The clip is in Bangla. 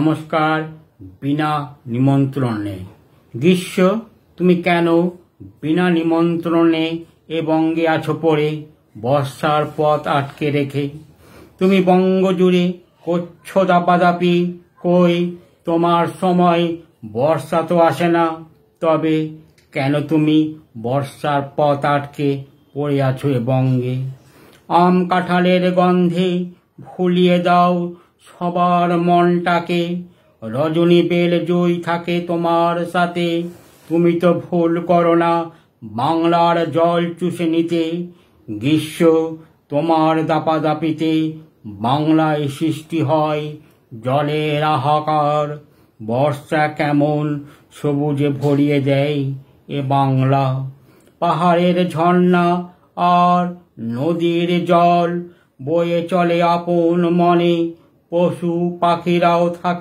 নমস্কার। বিনা নিমন্ত্রণে গ্রীষ্ম, তুমি কেন বিনা নিমন্ত্রণে এ বঙ্গে আছো পড়ে, বর্ষার পথ আটকে রেখে? তুমি বঙ্গ জুড়ে করছো দাপাদাপি, কই তোমার সময় বর্ষা তো আসে না। তবে কেন তুমি বর্ষার পথ আটকে পড়ে আছো এ বঙ্গে? আম কাঁঠালের গন্ধে ভুলিয়ে দাও সবার মনটাকে, রজনী বেল জই থাকে তোমার সাথে। তুমি তো ভুল করো না বাংলার জল চুষে নিতে। গ্রীষ্ম, তোমার দাপাদাপিতে বাংলায় সৃষ্টি হয় জলের হাহাকার। বর্ষা কেমন সবুজে ভরিয়ে দেয় এ বাংলা। পাহাড়ের ঝর্ণা আর নদীর জল বয়ে চলে আপন মনে, পশু পাখিরাও থাকে